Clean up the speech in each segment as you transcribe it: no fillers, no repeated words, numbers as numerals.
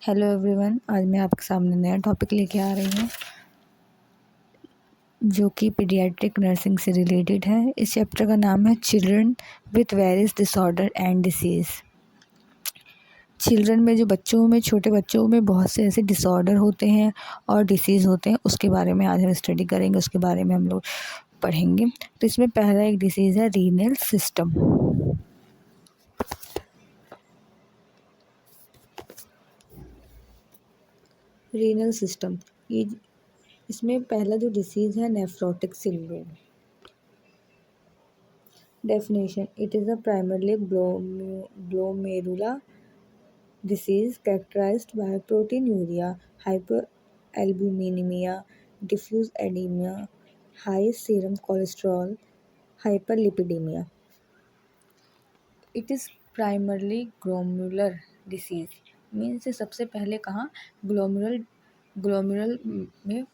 Hello everyone, आज मैं आपके सामने नया टॉपिक लेके आ रही हूँ जो कि पीडियाट्रिक नर्सिंग से रिलेटेड है। इस चैप्टर का नाम है children with various disorder and disease. Children में जो बच्चों में छोटे बच्चों में बहुत से ऐसे डिसऑर्डर होते हैं और डिसीज़ होते हैं, उसके बारे में आज हम स्टडी करेंगे, उसके बारे में हम लोग पढ़ेंगे। तो इसमें पहला एक डिसीज़ है रीनल सिस्टम। रीनल सिस्टम ये इसमें पहला जो डिसीज़ है nephrotic syndrome. Definition: It is a primarily glomerular disease characterized by proteinuria, hyperalbuminemia, diffuse edema, high serum cholesterol, hyperlipidemia. It is primarily glomerular disease means सबसे पहले कहाँ ग्लोमेरुल में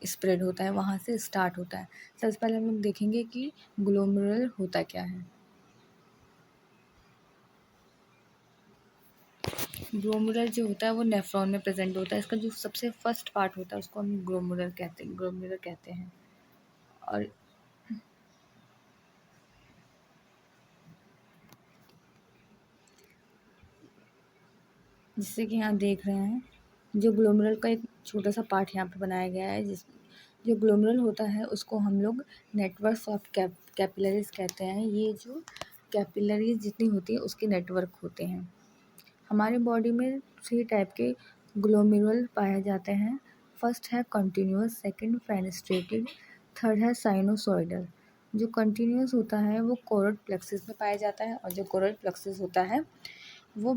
स्प्रेड होता है, वहाँ से स्टार्ट होता है। सबसे पहले हम लोग देखेंगे कि ग्लोमेरुल होता क्या है। ग्लोमेरुल जो होता है वो नेफ्रॉन में प्रेजेंट होता है। इसका जो सबसे फर्स्ट पार्ट होता है उसको हम ग्लोमेरुल कहते हैं। और जिससे कि यहाँ देख रहे हैं, जो ग्लोमेरुल का एक छोटा सा पार्ट यहाँ पे बनाया गया है, जो ग्लोमेरुल होता है उसको हम लोग नेटवर्क ऑफ कैपिलरीज कहते हैं। ये जो कैपिलरीज जितनी होती है उसके नेटवर्क होते हैं। हमारी बॉडी में 3 टाइप के ग्लोमेरुल पाए जाते हैं। फर्स्ट है कंटिन्यूअस, सेकंड फेनेस्ट्रेटेड, थर्ड है साइनोसॉइडल। जो कंटिन्यूअस होता है वो कोरल प्लेक्सस में पाया जाता है, और जो कोरल प्लेक्सस होता है वो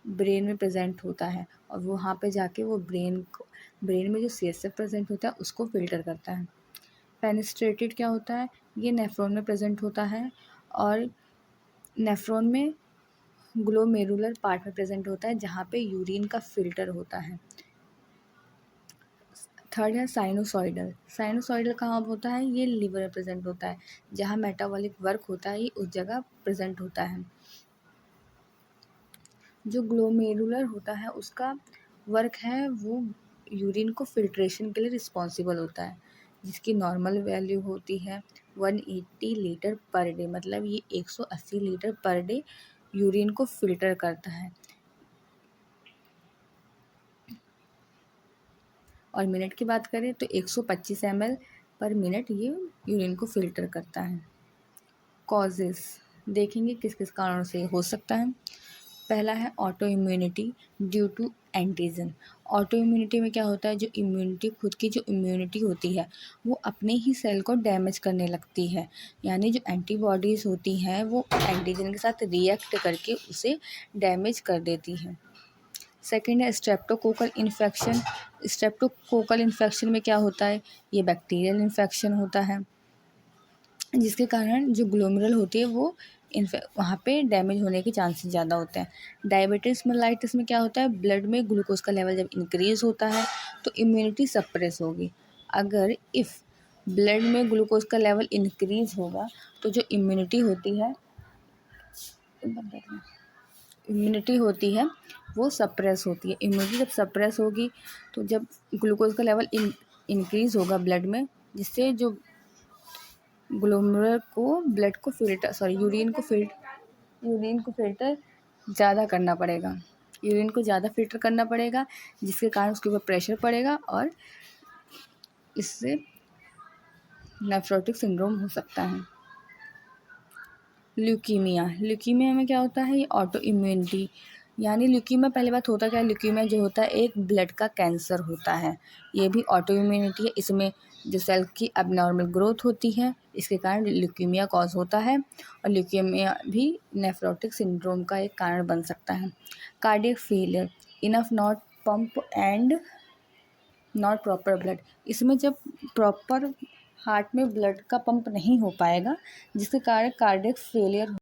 ब्रेन में प्रेजेंट होता है, और वो वहाँ पे जाके वो ब्रेन में जो CSF प्रेजेंट होता है उसको फिल्टर करता है। फेनेस्ट्रेटेड क्या होता है? ये नेफ्रॉन में प्रेजेंट होता है, और नेफ्रॉन में ग्लोमेरुलर पार्ट में प्रेजेंट होता है जहाँ पे यूरिन का फिल्टर होता है। थर्ड है साइनोसॉइडल। साइनोसॉइडल कहाँ होता है? ये लिवर में प्रेजेंट होता है, जहाँ मेटाबॉलिक वर्क होता है ये उस जगह प्रेजेंट होता है। जो ग्लोमेरुलर होता है उसका वर्क है वो यूरिन को फिल्ट्रेशन के लिए रिस्पॉन्सिबल होता है, जिसकी नॉर्मल वैल्यू होती है 180 लीटर पर डे। मतलब ये 180 लीटर पर डे यूरिन को फिल्टर करता है, और मिनट की बात करें तो 125 ml पर मिनट ये यूरिन को फिल्टर करता है। कॉजेस देखेंगे किस किस कारणों से हो सकता है। पहला है auto immunity due to antigen. Auto immunity में क्या होता है? जो इम्यूनिटी, खुद की जो इम्यूनिटी होती है वो अपने ही सेल को डैमेज करने लगती है, यानी जो एंटीबॉडीज़ होती हैं वो एंटीजन के साथ रिएक्ट करके उसे डैमेज कर देती हैं। सेकेंड है स्ट्रेप्टोकोकल इन्फेक्शन। स्ट्रेप्टोकोकल इन्फेक्शन में क्या होता है? ये बैक्टीरियल इन्फेक्शन होता है, जिसके कारण जो ग्लोमेरुल होती है वो वहाँ पे डैमेज होने के चांसेस ज़्यादा होते हैं। डायबिटीज़ मेलाइटिस में क्या होता है? ब्लड में ग्लूकोज का लेवल जब इंक्रीज़ होता है तो इम्यूनिटी सप्रेस होगी। अगर इफ़ ब्लड में ग्लूकोज का लेवल इंक्रीज़ होगा तो जो इम्यूनिटी होती है वो सप्रेस होती है। इम्यूनिटी जब सप्रेस होगी तो जब ग्लूकोज का लेवल इंक्रीज़ होगा ब्लड में, जिससे जो ग्लोमेरुलर को यूरिन को फिल्टर ज़्यादा करना पड़ेगा। यूरिन को ज़्यादा फिल्टर करना पड़ेगा, जिसके कारण उसके ऊपर प्रेशर पड़ेगा और इससे नेफ्रोटिक सिंड्रोम हो सकता है। ल्यूकीमिया में क्या होता है? ये ऑटो इम्यूनिटी, यानी ल्यूकीमिया, पहली बात होता क्या है? ल्यूकीमिया जो होता है एक ब्लड का कैंसर होता है। ये भी ऑटो इम्यूनिटी है। इसमें जो सेल की अबनॉर्मल ग्रोथ होती है, इसके कारण ल्यूकीमिया कॉज होता है, और ल्यूकीमिया भी नेफ्रोटिक सिंड्रोम का एक कारण बन सकता है। Cardiac failure, enough not pump and not proper blood. इसमें जब प्रॉपर हार्ट में ब्लड का पंप नहीं हो पाएगा, जिसके कारण कार्डियक फेलियर